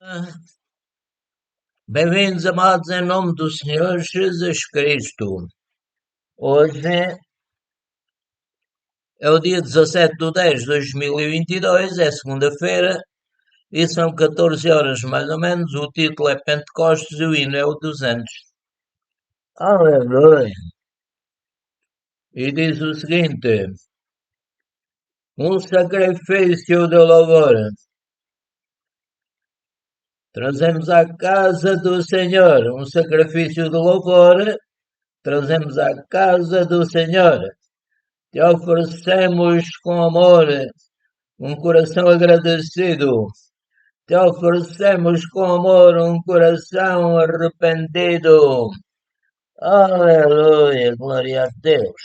Ah, Bem-vindos, amados, em nome do Senhor Jesus Cristo. Hoje é o dia 17/10/2022, é segunda-feira, e são 14 horas mais ou menos. O título é Pentecostes e o hino é o 200. Aleluia! E diz o seguinte: um sacrifício de louvor. Trazemos à casa do Senhor um sacrifício de louvor. Trazemos à casa do Senhor. Te oferecemos com amor um coração agradecido. Te oferecemos com amor um coração arrependido. Aleluia, glória a Deus.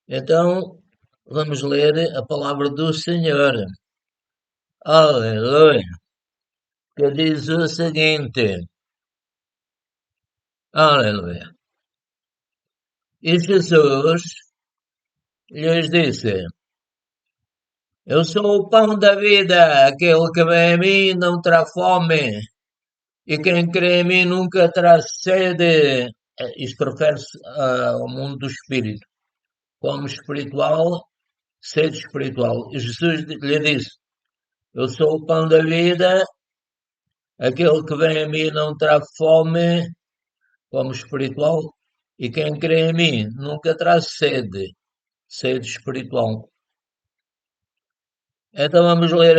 Então, vamos ler a palavra do Senhor. Aleluia, que diz o seguinte. Aleluia. E Jesus lhes disse: Eu sou o pão da vida, aquele que vem a mim não terá fome, e quem crê em mim nunca terá sede. Isto refere-se ao mundo do espírito. Como espiritual, sede espiritual. E Jesus lhe disse: Eu sou o pão da vida, aquele que vem a mim não terá fome, como espiritual, e quem crê em mim nunca terá sede, sede espiritual. Então vamos ler,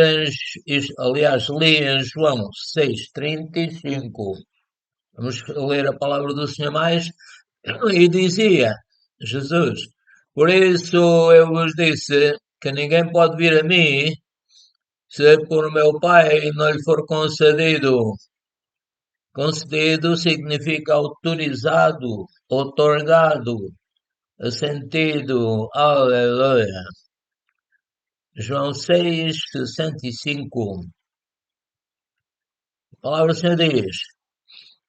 aliás, li em João 6:35. Vamos ler a palavra do Senhor mais. E dizia Jesus: Por isso eu vos disse que ninguém pode vir a mim se por meu Pai não lhe for concedido. Concedido significa autorizado, otorgado, assentido. Aleluia. João 6:65. A palavra do Senhor diz: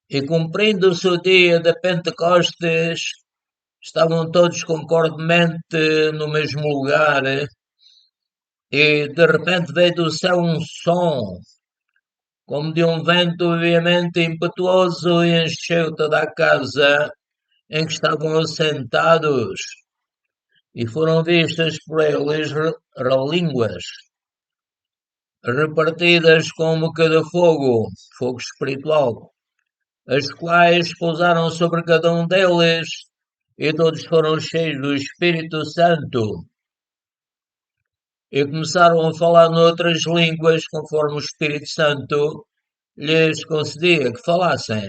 E cumprindo-se o dia de Pentecostes, estavam todos concordemente no mesmo lugar, e de repente veio do céu um som, como de um vento veemente e impetuoso, e encheu toda a casa em que estavam assentados, e foram vistas por eles relínguas, repartidas como que de fogo, fogo espiritual, as quais pousaram sobre cada um deles, e todos foram cheios do Espírito Santo, e começaram a falar noutras línguas, conforme o Espírito Santo lhes concedia que falassem.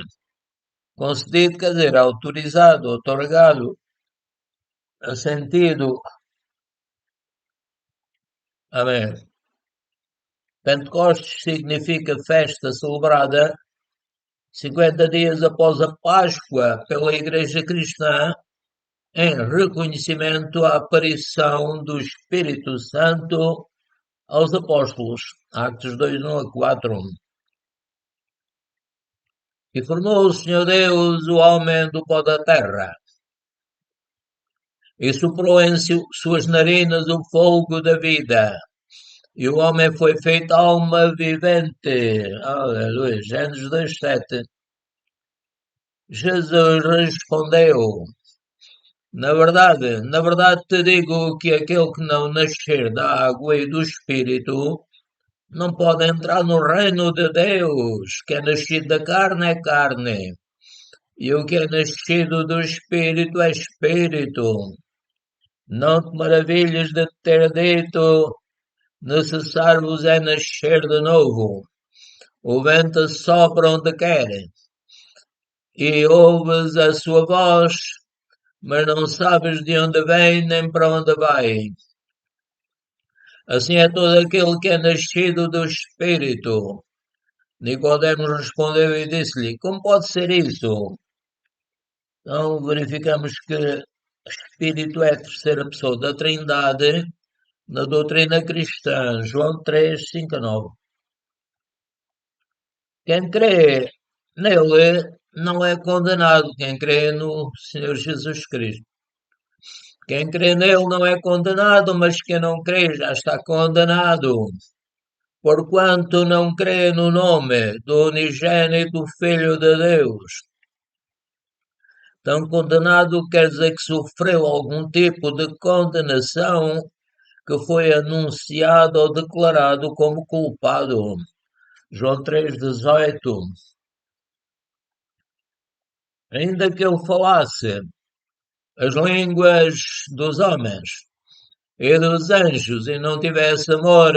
Concedido quer dizer autorizado, otorgado, assentido. Amém. Pentecostes significa festa celebrada 50 dias após a Páscoa pela Igreja Cristã, em reconhecimento à aparição do Espírito Santo aos apóstolos. Atos 2:1-4. E formou o Senhor Deus o homem do pó da terra, e soprou em suas narinas o fogo da vida, e o homem foi feito alma vivente. Aleluia. Gênesis 2:7. Jesus respondeu: na verdade te digo que aquele que não nascer da água e do Espírito não pode entrar no reino de Deus. Que é nascido da carne é carne, e o que é nascido do Espírito é Espírito. Não te maravilhes de ter dito: necessário vos é nascer de novo. O vento sopra onde quer, e ouves a sua voz, mas não sabes de onde vem nem para onde vai. Assim é todo aquele que é nascido do Espírito. Nicodemos respondeu e disse-lhe: Como pode ser isso? Então verificamos que Espírito é a terceira pessoa da Trindade na doutrina cristã. João 3:5-9. Quem crê nele não é condenado. Quem crê no Senhor Jesus Cristo. Quem crê nele não é condenado, mas quem não crê já está condenado, porquanto não crê no nome do unigênito Filho de Deus. Tão condenado quer dizer que sofreu algum tipo de condenação que foi anunciado ou declarado como culpado. João 3,18. Ainda que ele falasse as línguas dos homens e dos anjos e não tivesse amor,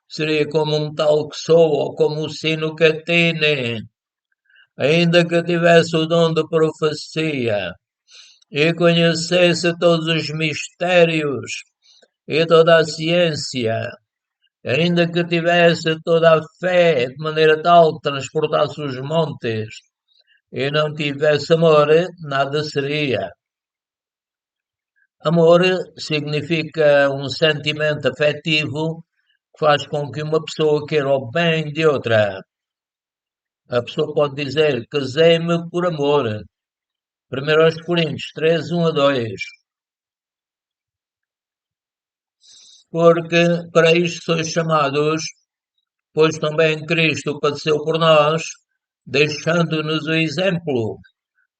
seria como um tal que sou ou como o sino que atine. Ainda que tivesse o dom de profecia e conhecesse todos os mistérios e toda a ciência, ainda que tivesse toda a fé de maneira tal que transportasse os montes e não tivesse amor, nada seria. Amor significa um sentimento afetivo que faz com que uma pessoa queira o bem de outra. A pessoa pode dizer, casei-me por amor. 1 Coríntios 3, 1 a 2. Porque para isto sois chamados, pois também Cristo padeceu por nós, deixando-nos o exemplo,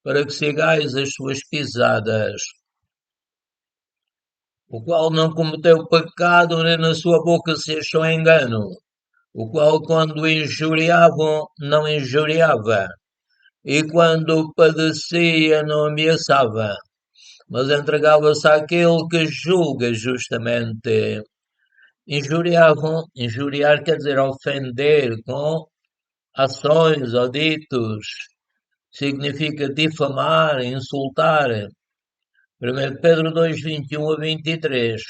para que sigais as suas pisadas, o qual não cometeu pecado, nem na sua boca se achou engano, o qual quando injuriavam, não injuriava, e quando padecia, não ameaçava, mas entregava-se àquele que julga justamente. Injuriavam, injuriar quer dizer ofender com ações ou ditos, significa difamar, insultar. 1 Pedro 2, 21 a 23.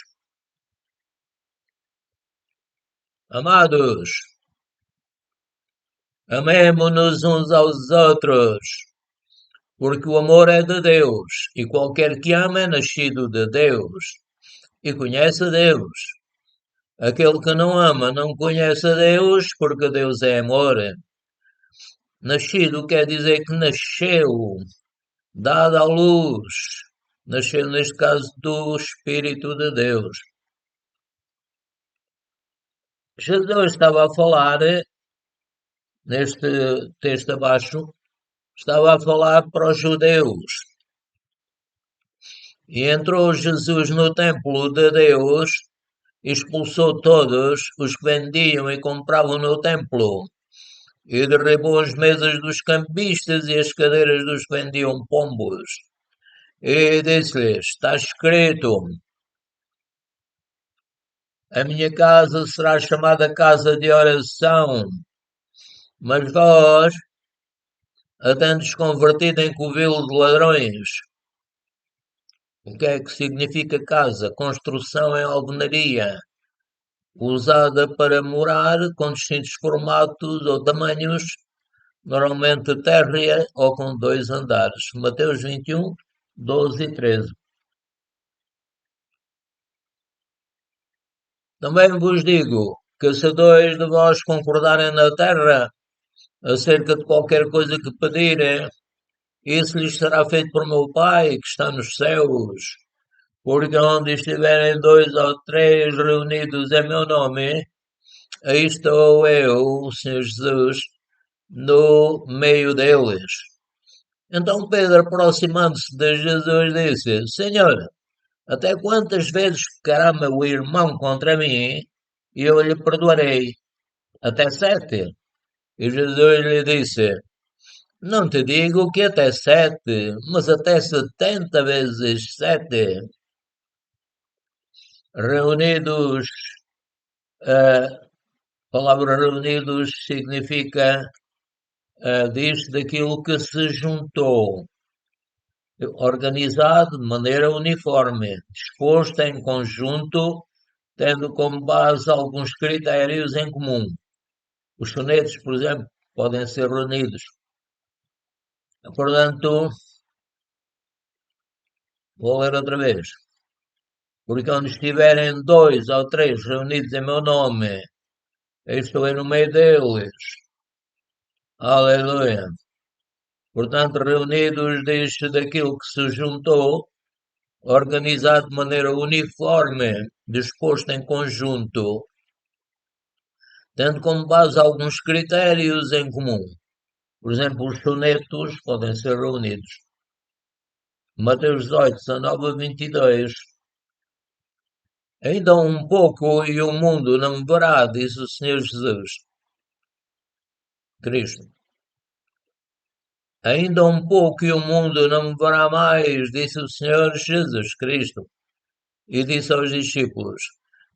Amados, amemo-nos uns aos outros, porque o amor é de Deus, e qualquer que ama é nascido de Deus, e conhece a Deus. Aquele que não ama não conhece a Deus, porque Deus é amor. Nascido quer dizer que nasceu, dado à luz, nasceu neste caso do Espírito de Deus. Jesus estava a falar, neste texto abaixo, estava a falar para os judeus. E entrou Jesus no templo de Deus, expulsou todos os que vendiam e compravam no templo, e derribou as mesas dos cambistas e as cadeiras dos que vendiam pombos. E disse-lhes: Está escrito, a minha casa será chamada casa de oração, mas vós a tendes convertido em covil de ladrões. O que é que significa casa? Construção em alvenaria, usada para morar com distintos formatos ou tamanhos, normalmente térrea ou com 2 andares. Mateus 21, 12 e 13. Também vos digo que se dois de vós concordarem na terra acerca de qualquer coisa que pedirem, isso lhes será feito por meu Pai que está nos céus. Porque onde estiverem dois ou três reunidos em meu nome, aí estou eu, o Senhor Jesus, no meio deles. Então Pedro, aproximando-se de Jesus, disse: Senhor, até quantas vezes pecará meu irmão contra mim e eu lhe perdoarei? Até 7. E Jesus lhe disse: Não te digo que até 7, mas até 70 vezes 7. Reunidos, a palavra reunidos significa, diz daquilo que se juntou, organizado de maneira uniforme, disposto em conjunto, tendo como base alguns critérios em comum. Os sonetos, por exemplo, podem ser reunidos. Portanto, vou ler outra vez. Porque onde estiverem dois ou três reunidos em meu nome, eu estou aí no meio deles. Aleluia. Portanto, reunidos diz daquilo que se juntou, organizado de maneira uniforme, disposto em conjunto, tendo como base alguns critérios em comum. Por exemplo, os sonetos podem ser reunidos. Mateus 18, 19 a 22. Ainda um pouco e o mundo não me verá, disse o Senhor Jesus Cristo. Ainda um pouco e o mundo não me verá mais, disse o Senhor Jesus Cristo. E disse aos discípulos: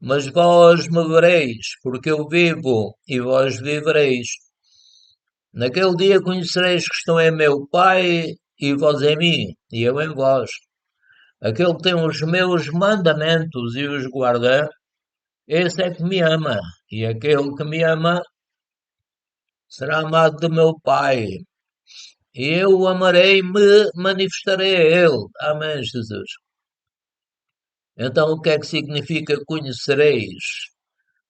Mas vós me vereis, porque eu vivo, e vós vivereis. Naquele dia conhecereis que estou em meu Pai, e vós em mim, e eu em vós. Aquele que tem os meus mandamentos e os guarda, esse é que me ama, e aquele que me ama será amado do meu Pai. E eu o amarei, me manifestarei a ele. Amém, Jesus. Então, o que é que significa conhecereis?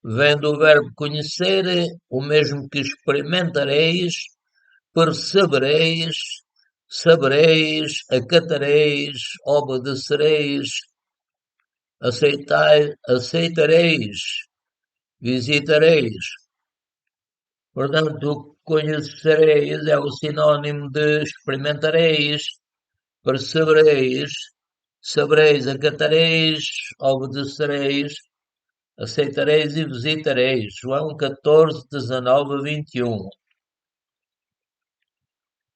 Vem do verbo conhecer, o mesmo que experimentareis, percebereis, sabereis, acatareis, obedecereis, aceitareis, visitareis. Portanto, conhecereis é o sinónimo de experimentareis, percebereis, sabereis, acatareis, obedecereis, aceitareis e visitareis. João 14, 19 a 21.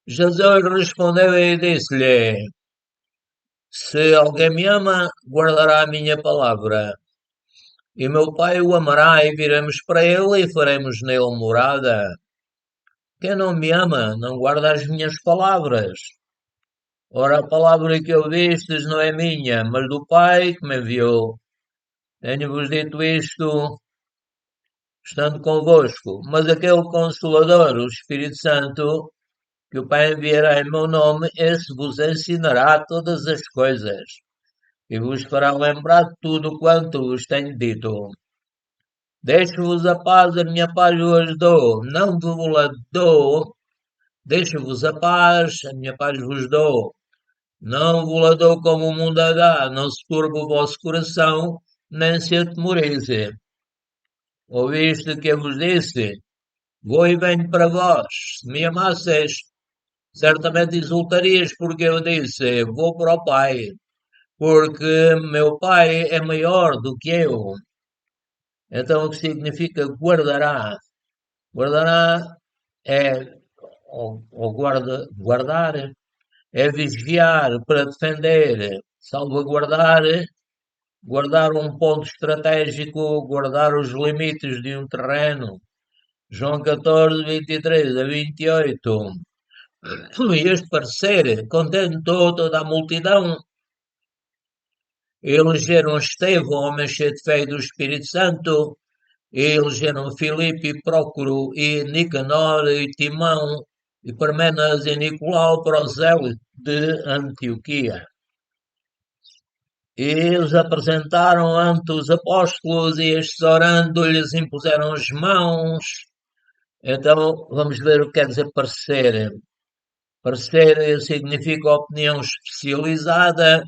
Jesus respondeu e disse-lhe: Se alguém me ama, guardará a minha palavra. E meu Pai o amará e viremos para ele e faremos nele morada. Quem não me ama, não guarda as minhas palavras. Ora, a palavra que eu distes não é minha, mas do Pai que me enviou. Tenho-vos dito isto, estando convosco. Mas aquele Consolador, o Espírito Santo, que o Pai enviará em meu nome, esse vos ensinará todas as coisas e vos fará lembrar de tudo quanto vos tenho dito. Deixo-vos a minha paz vos dou, não vos a dou. Deixo-vos a minha paz vos dou. Não vos a dou como o mundo a dá, não se turbe o vosso coração, nem se atemorize. Ouviste que eu vos disse? Vou e venho para vós. Se me amasseis, certamente exultarias porque eu disse, vou para o Pai, porque meu Pai é maior do que eu. Então, o que significa guardará? Guardará é, guardar, é vigiar para defender, salvaguardar, guardar um ponto estratégico, guardar os limites de um terreno. João 14, 23 a 28. E este parecer contentou toda a multidão. Elegeram Estevão, homem cheio de fé e do Espírito Santo, e elegeram Filipe, Prócoro, e Nicanor, e Timão, e Parmenas, e Nicolau, prosélito de Antioquia. E os apresentaram ante os apóstolos, e estes orando lhes impuseram as mãos. Então, vamos ver o que quer dizer parecer. Parecer significa opinião especializada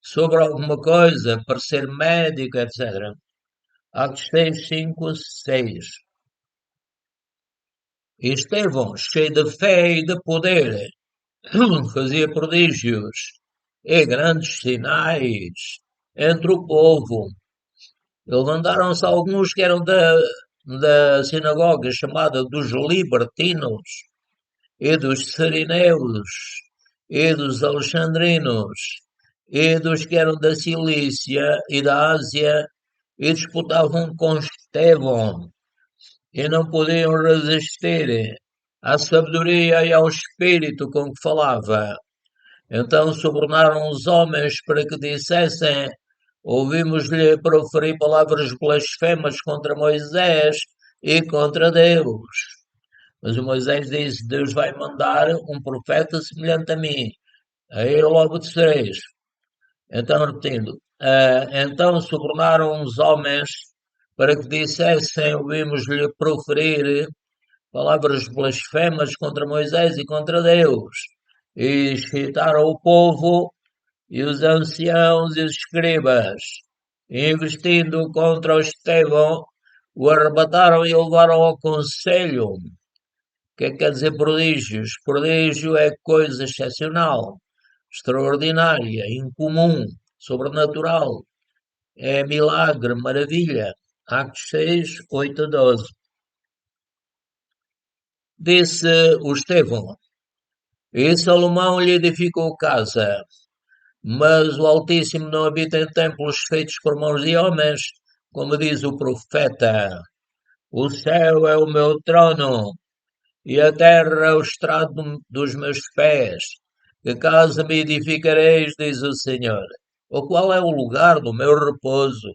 sobre alguma coisa, parecer médico, etc. Atos 6, 5, 6. E Estevão, cheio de fé e de poder, fazia prodígios e grandes sinais entre o povo. E levantaram-se alguns que eram da sinagoga chamada dos libertinos, e dos Cirineus, e dos Alexandrinos, e dos que eram da Cilícia e da Ásia, e disputavam com Estevão, e não podiam resistir à sabedoria e ao espírito com que falava. Então subornaram os homens para que dissessem: Ouvimos-lhe proferir palavras blasfemas contra Moisés e contra Deus. Mas o Moisés disse: Deus vai mandar um profeta semelhante a mim, a ele obedecereis. Então, repetindo, então subornaram os homens para que dissessem: Ouvimos-lhe proferir palavras blasfemas contra Moisés e contra Deus. E excitaram o povo e os anciãos e os escribas, investindo contra o Estevão, o arrebataram e o levaram ao conselho. O que é que quer dizer prodígios? Prodígio é coisa excepcional, extraordinária, incomum, sobrenatural. É milagre, maravilha. Atos 6, 8 a 12. Disse o Estevão, e Salomão lhe edificou casa, mas o Altíssimo não habita em templos feitos por mãos de homens, como diz o profeta. O céu é o meu trono, e a terra é o estrado dos meus pés. Que casa me edificareis, diz o Senhor. Ou qual é o lugar do meu repouso?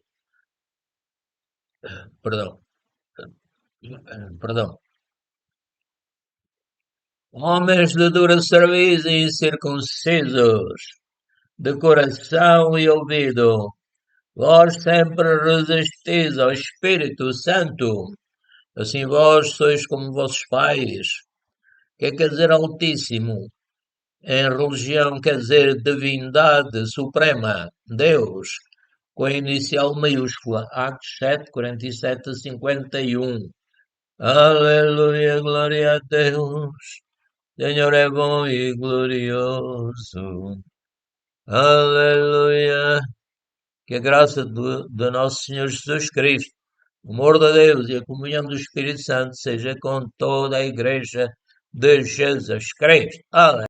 Perdão, perdão. Homens de dura serviço e incircuncisos, de coração e ouvido, vós sempre resistis ao Espírito Santo, assim vós sois como vossos pais. Que quer dizer Altíssimo? Em religião quer dizer divindade suprema, Deus, com a inicial maiúscula, Atos 7, 47 a 51. Aleluia, glória a Deus, Senhor é bom e glorioso. Aleluia, que a graça do nosso Senhor Jesus Cristo, o amor de Deus e a comunhão do Espírito Santo seja com toda a Igreja de Jesus Cristo. Aleluia.